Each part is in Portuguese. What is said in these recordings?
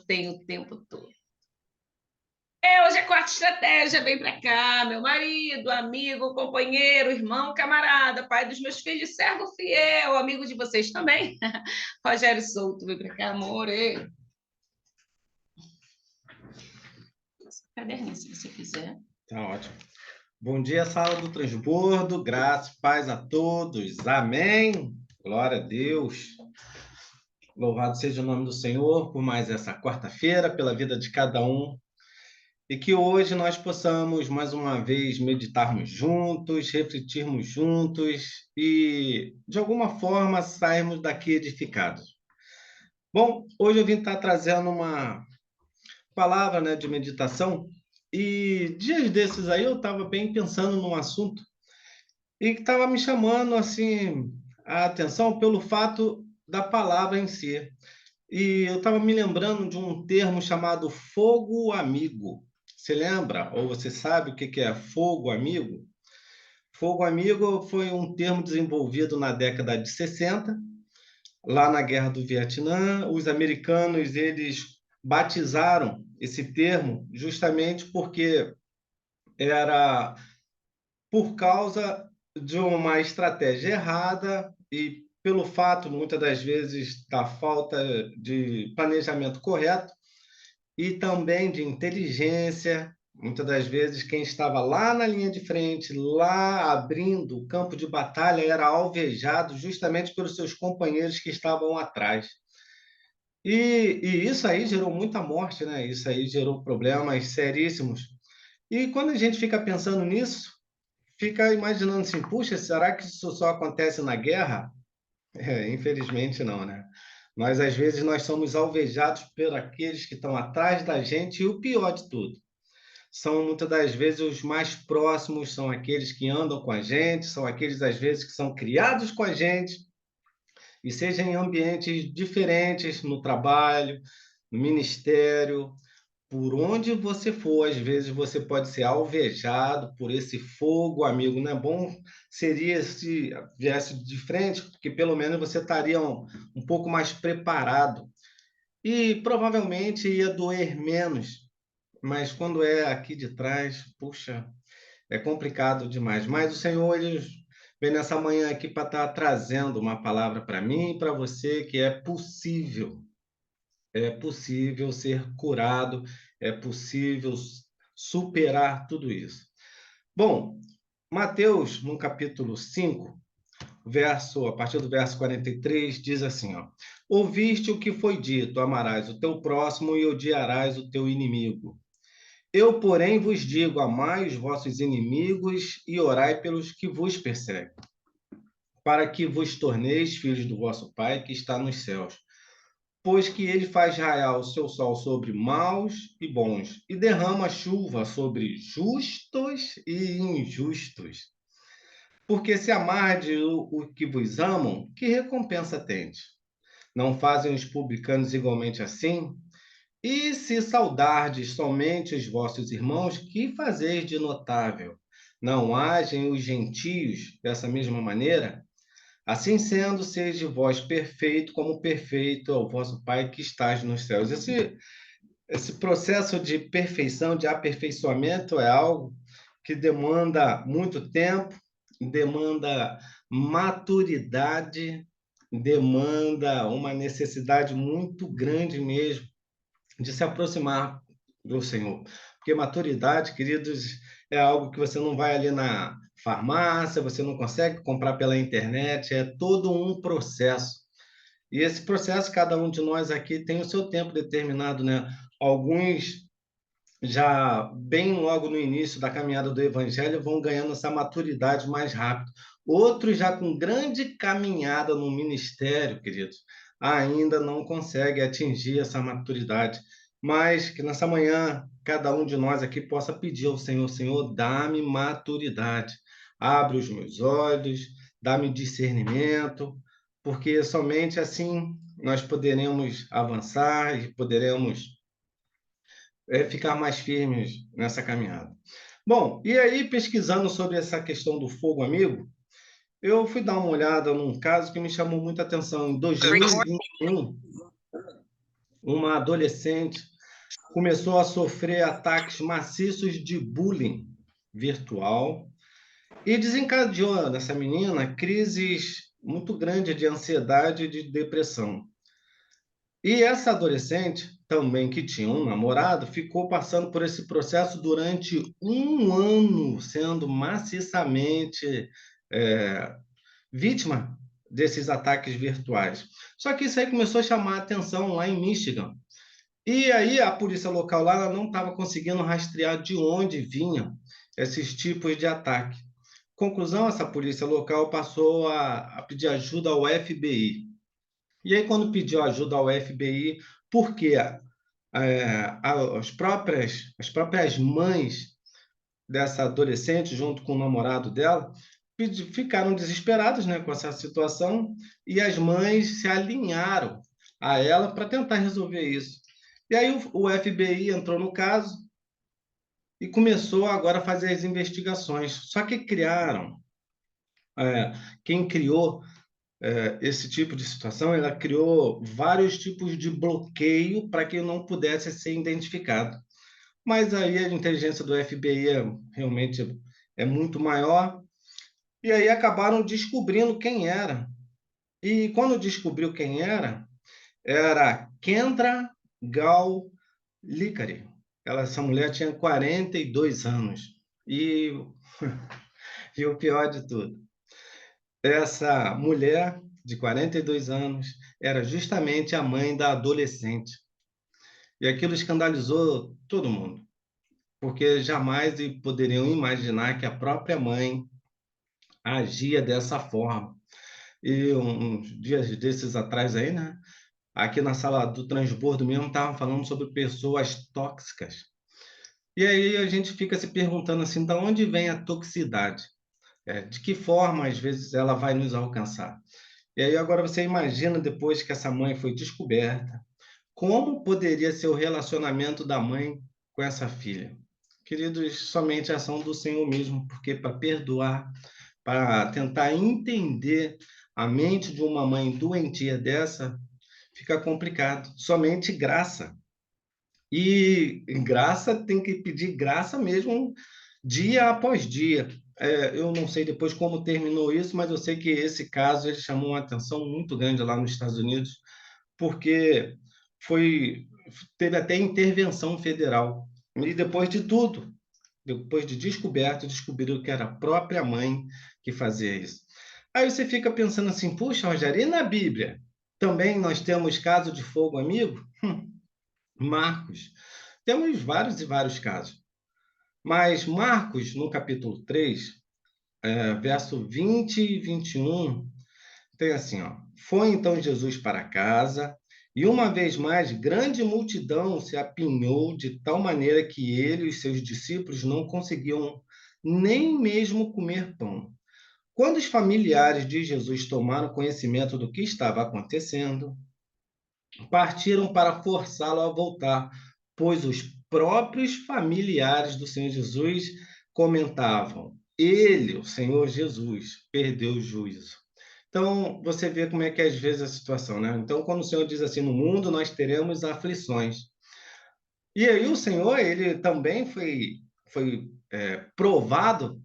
tem o tempo todo. Hoje é quarta estratégia, vem para cá, meu marido, amigo, companheiro, irmão, camarada, pai dos meus filhos, servo fiel, amigo de vocês também. Rogério Souto, vem para cá, amor. Caderninho, se você quiser. Tá ótimo. Bom dia, sala do transbordo, graça e paz a todos. Amém. Glória a Deus. Louvado seja o nome do Senhor por mais essa quarta-feira, pela vida de cada um. E que hoje nós possamos, mais uma vez, meditarmos juntos, refletirmos juntos e, de alguma forma, sairmos daqui edificados. Bom, hoje eu vim estar trazendo uma palavra, né, de meditação. E dias desses aí eu estava bem pensando num assunto e que estava me chamando assim a atenção pelo fato da palavra em si. E eu estava me lembrando de um termo chamado fogo amigo. Você lembra? Ou você sabe o que é fogo amigo? Fogo amigo foi um termo desenvolvido na década de 60, lá na Guerra do Vietnã. Os americanos, eles batizaram esse termo justamente porque era por causa de uma estratégia errada e pelo fato, muitas das vezes, da falta de planejamento correto e também de inteligência. Muitas das vezes, quem estava lá na linha de frente, lá abrindo o campo de batalha, era alvejado justamente pelos seus companheiros que estavam atrás. E isso aí gerou muita morte, né? Isso aí gerou problemas seríssimos. E quando a gente fica pensando nisso, fica imaginando assim, puxa, será que isso só acontece na guerra? Infelizmente não, né? Mas às vezes nós somos alvejados por aqueles que estão atrás da gente e o pior de tudo, são muitas das vezes os mais próximos, são aqueles que andam com a gente, são aqueles às vezes que são criados com a gente, e seja em ambientes diferentes, no trabalho, no ministério, por onde você for, às vezes você pode ser alvejado por esse fogo, amigo. Não é bom seria se viesse de frente, porque pelo menos você estaria um pouco mais preparado. E provavelmente ia doer menos, mas quando é aqui de trás, puxa, é complicado demais. Mas o Senhor, ele vem nessa manhã aqui para estar trazendo uma palavra para mim e para você que é possível ser curado, é possível superar tudo isso. Bom, Mateus, no capítulo 5, a partir do verso 43, diz assim, ó: Ouviste o que foi dito, amarás o teu próximo e odiarás o teu inimigo. Eu, porém, vos digo, amai os vossos inimigos e orai pelos que vos perseguem, para que vos torneis filhos do vosso Pai que está nos céus. Pois que ele faz raiar o seu sol sobre maus e bons, e derrama chuva sobre justos e injustos. Porque se amardes o que vos amam, que recompensa tendes? Não fazem os publicanos igualmente assim? E se saudardes somente os vossos irmãos, que fazeis de notável? Não agem os gentios dessa mesma maneira? Assim sendo, seja vós perfeito, como perfeito é o vosso Pai que estás nos céus. Esse processo de perfeição, de aperfeiçoamento, é algo que demanda muito tempo, demanda maturidade, demanda uma necessidade muito grande mesmo de se aproximar do Senhor. Porque maturidade, queridos, é algo que você não vai ali na farmácia, você não consegue comprar pela internet, é todo um processo. E esse processo, cada um de nós aqui tem o seu tempo determinado, né? Alguns já bem logo no início da caminhada do evangelho vão ganhando essa maturidade mais rápido. Outros já com grande caminhada no ministério, queridos, ainda não conseguem atingir essa maturidade. Mas que nessa manhã cada um de nós aqui possa pedir ao Senhor, Senhor, dá-me maturidade. Abre os meus olhos, dá-me discernimento, porque somente assim nós poderemos avançar e poderemos ficar mais firmes nessa caminhada. Bom, e aí, pesquisando sobre essa questão do fogo amigo, eu fui dar uma olhada num caso que me chamou muita atenção. Em 2021, uma adolescente começou a sofrer ataques maciços de bullying virtual e desencadeou nessa menina crises muito grandes de ansiedade e de depressão. E essa adolescente, também que tinha um namorado, ficou passando por esse processo durante um ano, sendo maciçamente eh, vítima desses ataques virtuais. Só que isso aí começou a chamar a atenção lá em Michigan. E aí a polícia local lá ela não estava conseguindo rastrear de onde vinham esses tipos de ataque. Conclusão, essa polícia local passou a pedir ajuda ao FBI. E aí, quando pediu ajuda ao FBI, porque as próprias mães dessa adolescente, junto com o namorado dela, ficaram desesperadas, né, com essa situação, e as mães se alinharam a ela para tentar resolver isso. E aí o FBI entrou no caso e começou agora a fazer as investigações. Só que é, quem criou esse tipo de situação, ela criou vários tipos de bloqueio para que não pudesse ser identificado. Mas aí a inteligência do FBI realmente é muito maior, e aí acabaram descobrindo quem era. E quando descobriu quem era Kendra Gal Licari. Essa mulher tinha 42 anos. E, e o pior de tudo, essa mulher de 42 anos era justamente a mãe da adolescente. E aquilo escandalizou todo mundo, porque jamais poderiam imaginar que a própria mãe agia dessa forma. E uns dias desses atrás aí, né? Aqui na sala do transbordo mesmo, estavam falando sobre pessoas tóxicas. E aí a gente fica se perguntando assim, da onde vem a toxicidade? De que forma, às vezes, ela vai nos alcançar? E aí agora você imagina, depois que essa mãe foi descoberta, como poderia ser o relacionamento da mãe com essa filha? Queridos, somente a ação do Senhor mesmo, porque para perdoar, para tentar entender a mente de uma mãe doentia dessa, fica complicado. Somente graça. E graça tem que pedir graça mesmo dia após dia. Eu não sei depois como terminou isso, mas eu sei que esse caso ele chamou uma atenção muito grande lá nos Estados Unidos, porque foi teve até intervenção federal. E depois de tudo, depois de descoberto, descobriram que era a própria mãe que fazia isso. Aí você fica pensando assim, puxa, Rogério, e na Bíblia? Também nós temos caso de fogo amigo? Marcos. Temos vários e vários casos. Mas Marcos, no capítulo 3, verso 20 e 21, tem assim, ó. Foi então Jesus para casa, e uma vez mais grande multidão se apinhou de tal maneira que ele e os seus discípulos não conseguiam nem mesmo comer pão. Quando os familiares de Jesus tomaram conhecimento do que estava acontecendo, partiram para forçá-lo a voltar, pois os próprios familiares do Senhor Jesus comentavam: ele, o Senhor Jesus, perdeu o juízo. Então, você vê como é que é às vezes a situação, né? Então, quando o Senhor diz assim, no mundo nós teremos aflições. E aí o Senhor, ele também foi provado,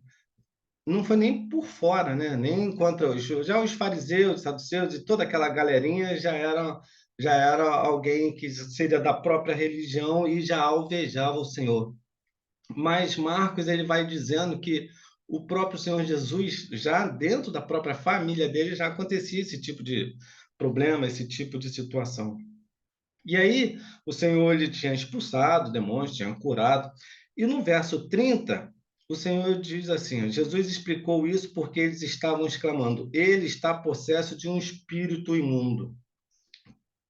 não foi nem por fora, né? Nem contra já os fariseus, saduceus e toda aquela galerinha já era alguém que seria da própria religião e já alvejava o Senhor. Mas Marcos ele vai dizendo que o próprio Senhor Jesus, já dentro da própria família dele, já acontecia esse tipo de problema, esse tipo de situação. E aí, o Senhor ele tinha expulsado demônios, tinha curado. E no verso 30, o Senhor diz assim: Jesus explicou isso porque eles estavam exclamando: ele está possesso de um espírito imundo.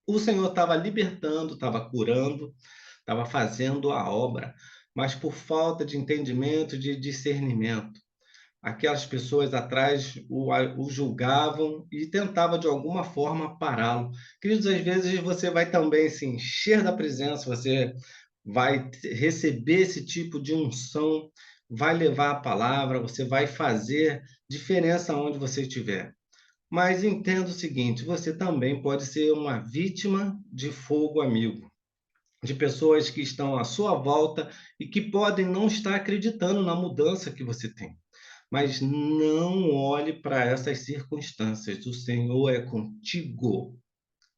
O Senhor estava libertando, estava curando, estava fazendo a obra, mas por falta de entendimento, de discernimento. Aquelas pessoas atrás o julgavam e tentavam de alguma forma pará-lo. Queridos, às vezes você vai também se encher da presença, você vai receber esse tipo de unção, vai levar a palavra, você vai fazer diferença onde você estiver. Mas entenda o seguinte: você também pode ser uma vítima de fogo amigo, de pessoas que estão à sua volta e que podem não estar acreditando na mudança que você tem. Mas não olhe para essas circunstâncias. O Senhor é contigo.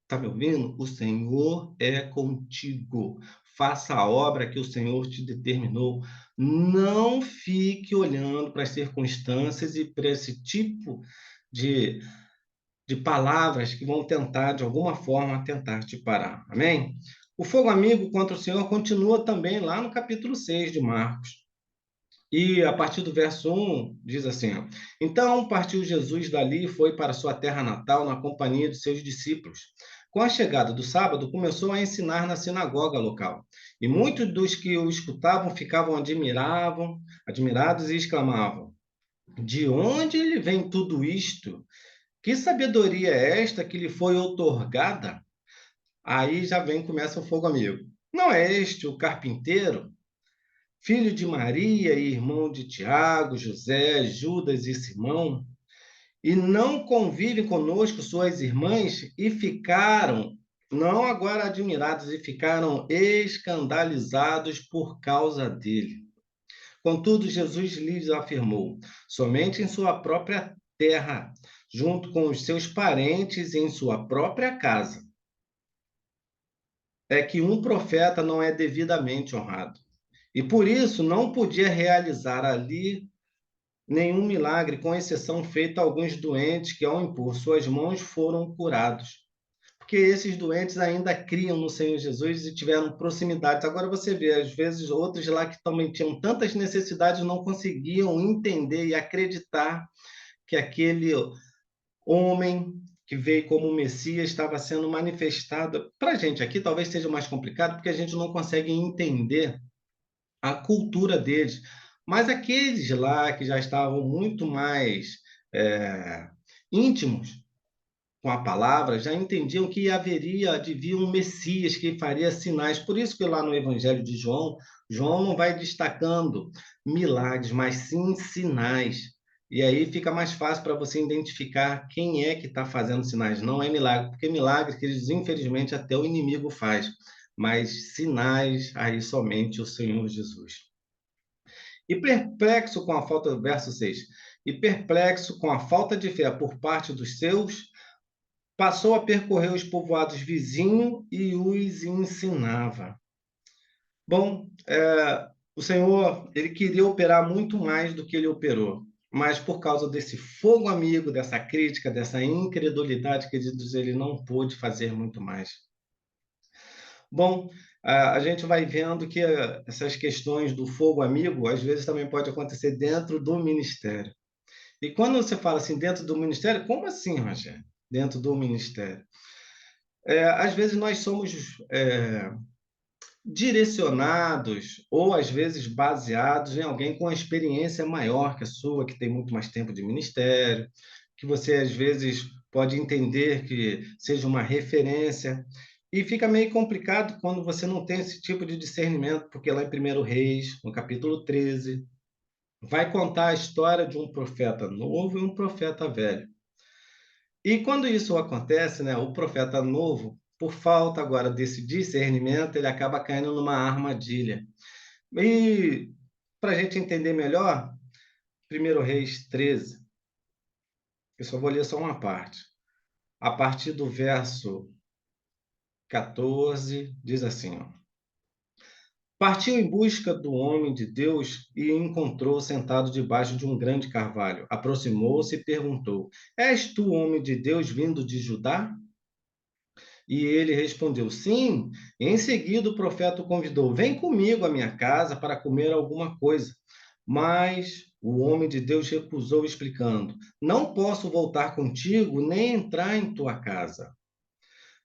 Está me ouvindo? O Senhor é contigo. Faça a obra que o Senhor te determinou. Não fique olhando para as circunstâncias e para esse tipo de, de palavras que vão tentar, de alguma forma, tentar te parar. Amém? O fogo amigo contra o Senhor continua também lá no capítulo 6 de Marcos. E a partir do verso 1, diz assim: ó, então partiu Jesus dali e foi para sua terra natal na companhia de seus discípulos. Com a chegada do sábado, começou a ensinar na sinagoga local. E muitos dos que o escutavam ficavam admirados e exclamavam: de onde lhe vem tudo isto? Que sabedoria é esta que lhe foi outorgada? Aí já vem, começa o fogo amigo. Não é este o carpinteiro, filho de Maria e irmão de Tiago, José, Judas e Simão? E não convivem conosco suas irmãs? E ficaram, não agora admirados, e ficaram escandalizados por causa dele. Contudo, Jesus lhes afirmou: somente em sua própria terra, junto com os seus parentes e em sua própria casa, é que um profeta não é devidamente honrado. E por isso não podia realizar ali nenhum milagre, com exceção feita a alguns doentes que, ao impor suas mãos, foram curados. Porque esses doentes ainda criam no Senhor Jesus e tiveram proximidades. Agora você vê, às vezes, outros lá que também tinham tantas necessidades não conseguiam entender e acreditar que aquele homem que veio como Messias estava sendo manifestado. Para a gente aqui talvez seja mais complicado, porque a gente não consegue entender a cultura deles. Mas aqueles lá que já estavam muito mais é, íntimos com a palavra, já entendiam que haveria de vir um Messias que faria sinais. Por isso que lá no Evangelho de João, João não vai destacando milagres, mas sim sinais. E aí fica mais fácil para você identificar quem é que está fazendo sinais. Não é milagre, porque milagres que eles, infelizmente, até o inimigo faz. Mas sinais, aí somente o Senhor Jesus. E perplexo com a falta, verso 6, e perplexo com a falta de fé por parte dos seus, passou a percorrer os povoados vizinhos e os ensinava. Bom, o Senhor, ele queria operar muito mais do que ele operou, mas por causa desse fogo amigo, dessa crítica, dessa incredulidade, queridos, ele não pôde fazer muito mais. Bom, a gente vai vendo que essas questões do fogo amigo, às vezes também pode acontecer dentro do ministério. E quando você fala assim, dentro do ministério, como assim, Rogério? Dentro do ministério? Às vezes nós somos direcionados ou às vezes baseados em alguém com uma experiência maior que a sua, que tem muito mais tempo de ministério, que você às vezes pode entender que seja uma referência. E fica meio complicado quando você não tem esse tipo de discernimento, porque lá em 1 Reis, no capítulo 13, vai contar a história de um profeta novo e um profeta velho. E quando isso acontece, né, o profeta novo, por falta agora desse discernimento, ele acaba caindo numa armadilha. E para a gente entender melhor, 1 Reis 13, eu só vou ler só uma parte. A partir do verso 14, diz assim, ó. Partiu em busca do homem de Deus e encontrou sentado debaixo de um grande carvalho. Aproximou-se e perguntou: És tu, homem de Deus, vindo de Judá? E ele respondeu: sim. Em seguida, o profeta o convidou: vem comigo à minha casa para comer alguma coisa. Mas o homem de Deus recusou, explicando: não posso voltar contigo nem entrar em tua casa.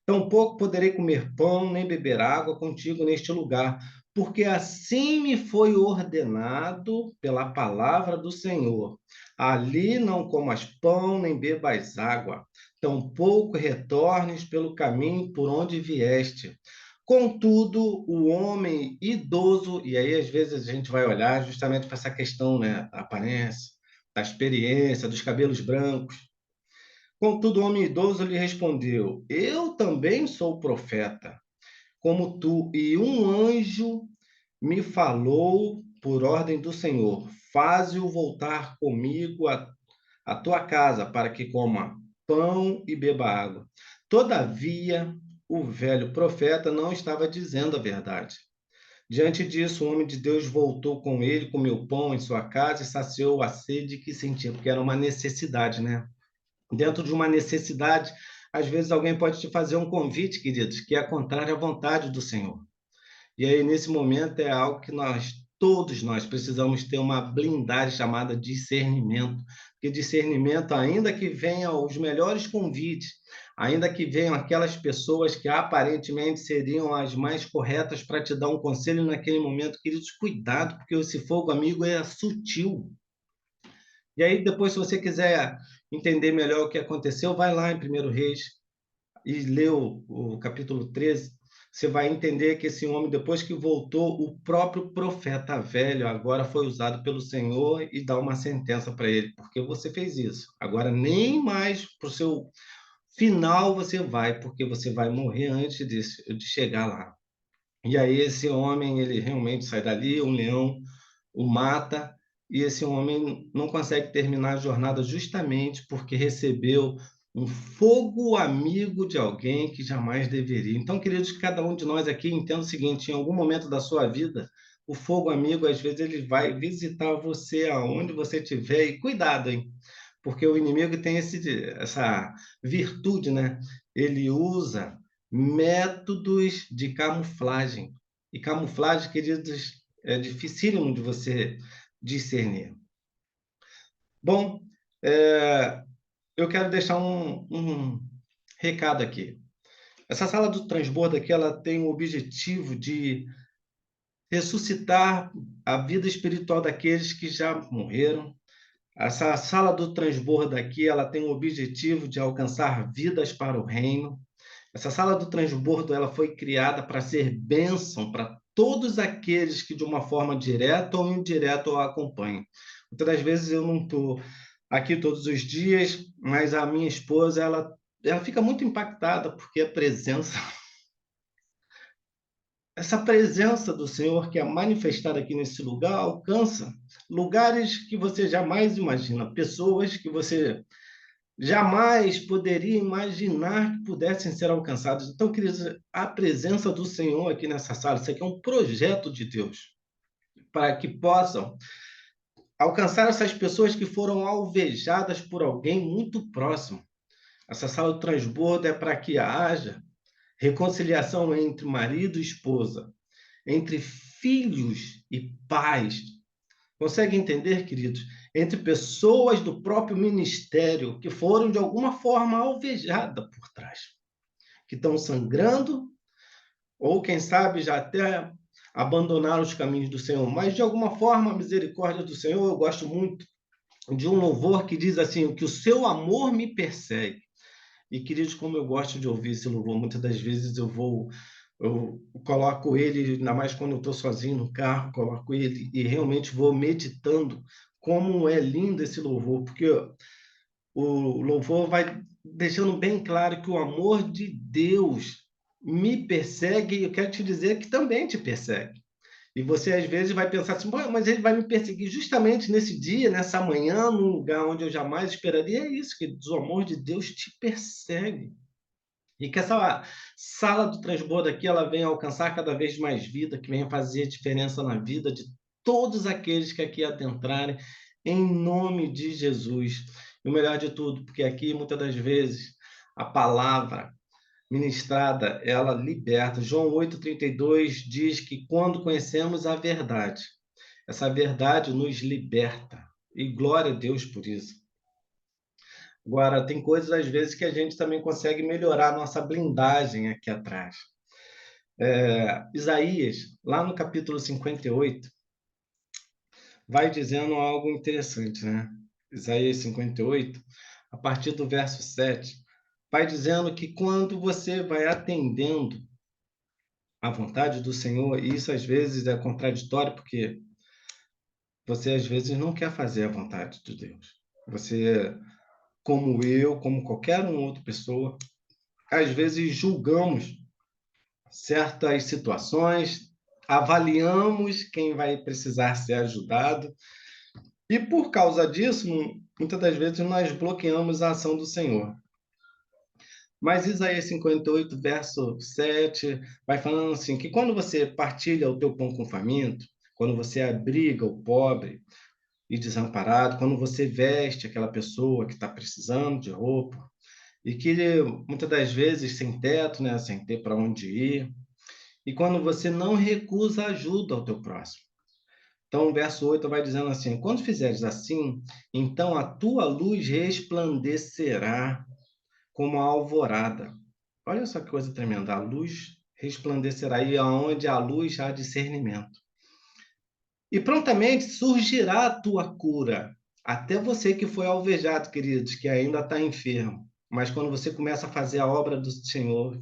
Tampouco poderei comer pão nem beber água contigo neste lugar, porque assim me foi ordenado pela palavra do Senhor. Ali não comas pão nem bebas água, tampouco retornes pelo caminho por onde vieste. Contudo, o homem idoso, e aí às vezes a gente vai olhar justamente para essa questão, né, da aparência, da experiência, dos cabelos brancos. Contudo, o homem idoso lhe respondeu: Eu também sou profeta, como tu, e um anjo me falou por ordem do Senhor: Faze-o voltar comigo à tua casa, para que coma pão e beba água. Todavia, o velho profeta não estava dizendo a verdade. Diante disso, o homem de Deus voltou com ele, comeu pão em sua casa e saciou a sede que sentia, porque era uma necessidade, né? Dentro de uma necessidade, às vezes alguém pode te fazer um convite, queridos, que é contrário à vontade do Senhor. E aí, nesse momento, é algo que todos nós, precisamos ter uma blindagem chamada discernimento. Porque discernimento, ainda que venham os melhores convites, ainda que venham aquelas pessoas que aparentemente seriam as mais corretas para te dar um conselho naquele momento, queridos, cuidado, porque esse fogo amigo é sutil. E aí, depois, se você quiser entender melhor o que aconteceu, vai lá em 1 Reis e lê o capítulo 13, você vai entender que esse homem, depois que voltou, o próprio profeta velho agora foi usado pelo Senhor e dá uma sentença para ele, porque você fez isso. Agora, nem mais para o seu final você vai, porque você vai morrer antes de chegar lá. E aí esse homem, ele realmente sai dali, um leão o mata, e esse homem não consegue terminar a jornada justamente porque recebeu um fogo amigo de alguém que jamais deveria. Então, queridos, cada um de nós aqui entenda o seguinte: em algum momento da sua vida, o fogo amigo, às vezes, ele vai visitar você aonde você estiver, e cuidado, hein? Porque o inimigo tem essa virtude, né? Ele usa métodos de camuflagem. E camuflagem, queridos, é dificílimo de você discernir. Bom, eu quero deixar um recado aqui. Essa sala do transbordo aqui, ela tem o objetivo de ressuscitar a vida espiritual daqueles que já morreram. Essa sala do transbordo aqui, ela tem o objetivo de alcançar vidas para o reino. Essa sala do transbordo, ela foi criada para ser bênção para todos aqueles que de uma forma direta ou indireta o acompanham. Muitas das vezes eu não estou aqui todos os dias, mas a minha esposa, ela fica muito impactada porque a presença, essa presença do Senhor que é manifestada aqui nesse lugar alcança lugares que você jamais imagina, pessoas que você jamais poderia imaginar que pudessem ser alcançados. Então, queridos, a presença do Senhor aqui nessa sala, isso aqui é um projeto de Deus, para que possam alcançar essas pessoas que foram alvejadas por alguém muito próximo. Essa sala do transbordo é para que haja reconciliação entre marido e esposa, entre filhos e pais. Consegue entender, queridos? Entre pessoas do próprio ministério que foram, de alguma forma, alvejadas por trás, que estão sangrando, ou, quem sabe, já até abandonaram os caminhos do Senhor. Mas, de alguma forma, a misericórdia do Senhor, eu gosto muito de um louvor que diz assim: que o seu amor me persegue. E, queridos, como eu gosto de ouvir esse louvor, muitas das vezes eu coloco ele, ainda mais quando eu estou sozinho no carro, coloco ele e realmente vou meditando como é lindo esse louvor, porque o louvor vai deixando bem claro que o amor de Deus me persegue, e eu quero te dizer que também te persegue. E você, às vezes, vai pensar assim: mas ele vai me perseguir justamente nesse dia, nessa manhã, num lugar onde eu jamais esperaria. É isso, que o amor de Deus te persegue. E que essa sala do transbordo aqui, ela venha alcançar cada vez mais vida, que venha fazer diferença na vida de todos aqueles que aqui adentrarem, em nome de Jesus. E o melhor de tudo, porque aqui, muitas das vezes, a palavra ministrada, ela liberta. João 8,32 diz que quando conhecemos a verdade, essa verdade nos liberta. E glória a Deus por isso. Agora, tem coisas, às vezes, que a gente também consegue melhorar a nossa blindagem aqui atrás. Isaías, lá no capítulo 58, vai dizendo algo interessante, né? Isaías 58, a partir do verso 7, vai dizendo que quando você vai atendendo à vontade do Senhor, e isso às vezes é contraditório, porque você às vezes não quer fazer a vontade de Deus. Você como eu, como qualquer outra pessoa, às vezes julgamos certas situações, avaliamos quem vai precisar ser ajudado, e por causa disso, muitas das vezes nós bloqueamos a ação do Senhor. Mas Isaías 58, verso 7, vai falando assim, que quando você partilha o teu pão com o faminto, quando você abriga o pobre e desamparado, quando você veste aquela pessoa que está precisando de roupa, e que muitas das vezes sem teto, né, sem ter para onde ir, e quando você não recusa ajuda ao teu próximo. Então, o verso 8 vai dizendo assim, quando fizeres assim, então a tua luz resplandecerá como a alvorada. Olha só que coisa tremenda, a luz resplandecerá, e aonde a luz há discernimento. E prontamente surgirá a tua cura. Até você que foi alvejado, queridos, que ainda está enfermo. Mas quando você começa a fazer a obra do Senhor,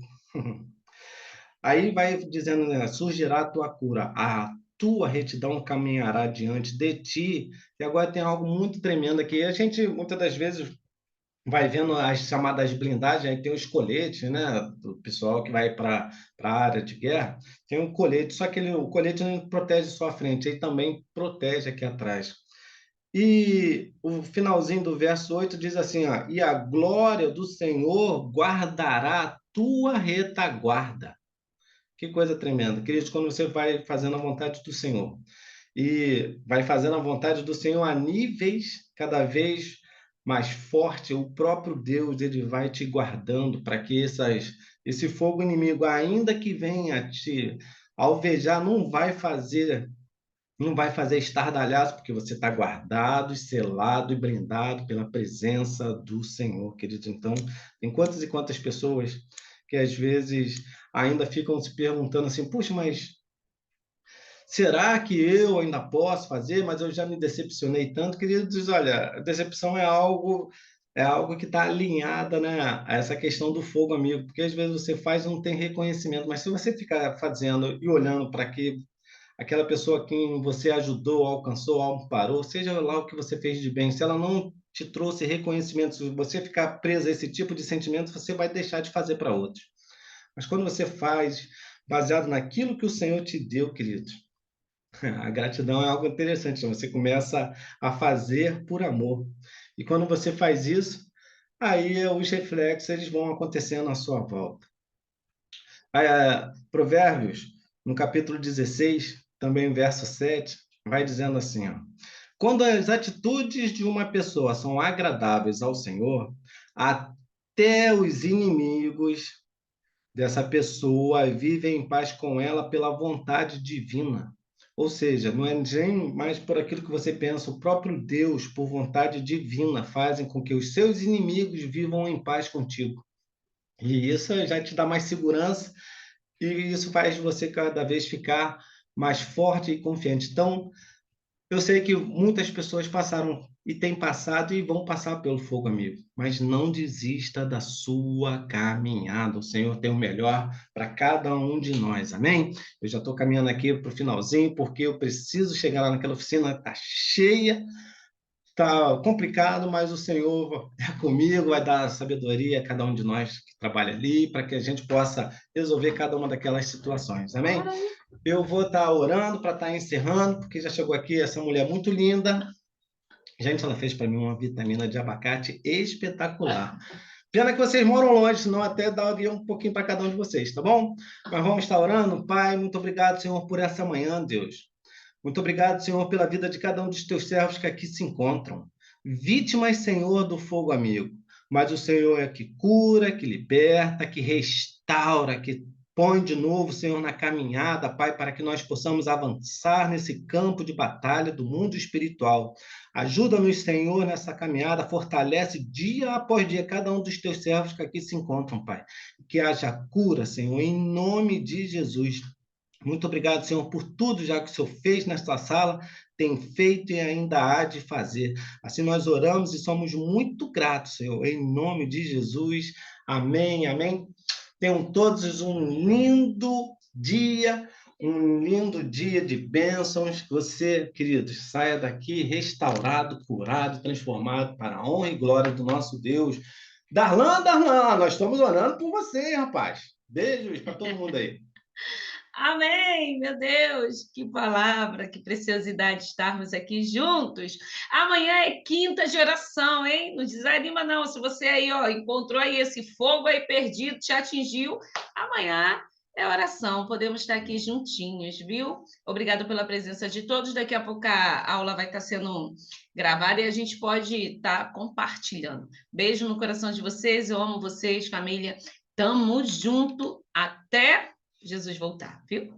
aí vai dizendo, né, surgirá a tua cura, a tua retidão caminhará diante de ti. E agora tem algo muito tremendo aqui. A gente, muitas das vezes, vai vendo as chamadas blindagens, aí tem os coletes, né, do pessoal que vai para a área de guerra, tem um colete, só que o colete não protege só a frente, ele também protege aqui atrás. E o finalzinho do verso 8 diz assim, ó, e a glória do Senhor guardará a tua retaguarda. Que coisa tremenda. Queridos, quando você vai fazendo a vontade do Senhor, e vai fazendo a vontade do Senhor a níveis cada vez mais forte, o próprio Deus ele vai te guardando para que esse fogo inimigo, ainda que venha te alvejar, não vai fazer estardalhaço, porque você está guardado, selado e brindado pela presença do Senhor, querido. Então, tem quantas e quantas pessoas que às vezes ainda ficam se perguntando assim, puxa, mas será que eu ainda posso fazer? Mas eu já me decepcionei tanto, queridos. Olha, a decepção é algo que está alinhada, né, a essa questão do fogo, amigo, porque às vezes você faz e não tem reconhecimento, mas se você ficar fazendo e olhando para aquela pessoa que você ajudou, alcançou, amparou, seja lá o que você fez de bem, se ela não te trouxe reconhecimento, se você ficar preso a esse tipo de sentimento, você vai deixar de fazer para outros. Mas quando você faz baseado naquilo que o Senhor te deu, queridos, a gratidão é algo interessante, você começa a fazer por amor. E quando você faz isso, aí os reflexos eles vão acontecendo à sua volta. Provérbios, no capítulo 16, também verso 7, vai dizendo assim, ó, quando as atitudes de uma pessoa são agradáveis ao Senhor, até os inimigos dessa pessoa vivem em paz com ela pela vontade divina. Ou seja, não é nem mais por aquilo que você pensa, o próprio Deus, por vontade divina, fazem com que os seus inimigos vivam em paz contigo. E isso já te dá mais segurança e isso faz você cada vez ficar mais forte e confiante. Então, eu sei que muitas pessoas passaram e têm passado e vão passar pelo fogo, amigo. Mas não desista da sua caminhada. O Senhor tem o melhor para cada um de nós. Amém? Eu já estou caminhando aqui para o finalzinho, porque eu preciso chegar lá naquela oficina, está cheia, está complicado, mas o Senhor é comigo, vai dar sabedoria a cada um de nós que trabalha ali, para que a gente possa resolver cada uma daquelas situações. Amém? Eu vou estar orando para estar encerrando, porque já chegou aqui essa mulher muito linda. Gente, ela fez para mim uma vitamina de abacate espetacular. Pena que vocês moram longe, senão até daria um pouquinho para cada um de vocês, tá bom? Mas vamos estar orando. Pai, muito obrigado, Senhor, por essa manhã, Deus. Muito obrigado, Senhor, pela vida de cada um dos teus servos que aqui se encontram. Vítimas, Senhor, do fogo amigo. Mas o Senhor é que cura, que liberta, que restaura, que põe de novo, Senhor, na caminhada, Pai, para que nós possamos avançar nesse campo de batalha do mundo espiritual. Ajuda-nos, Senhor, nessa caminhada, fortalece dia após dia cada um dos teus servos que aqui se encontram, Pai. Que haja cura, Senhor, em nome de Jesus. Muito obrigado, Senhor, por tudo já que o Senhor fez nesta sala, tem feito e ainda há de fazer. Assim nós oramos e somos muito gratos, Senhor, em nome de Jesus. Amém, amém. Tenham todos um lindo dia, um lindo dia de bênçãos. Você, queridos, saia daqui restaurado, curado, transformado para a honra e glória do nosso Deus. Darlan, Darlan, nós estamos orando por você, rapaz. Beijos para todo mundo aí. Amém, meu Deus, que palavra, que preciosidade estarmos aqui juntos. Amanhã é quinta de oração, hein? Não desanima não, se você aí, ó, encontrou aí esse fogo aí perdido, te atingiu, amanhã é oração, podemos estar aqui juntinhos, viu? Obrigado pela presença de todos, daqui a pouco a aula vai estar sendo gravada e a gente pode estar compartilhando. Beijo no coração de vocês, eu amo vocês, família, tamo junto, até Jesus voltar, viu?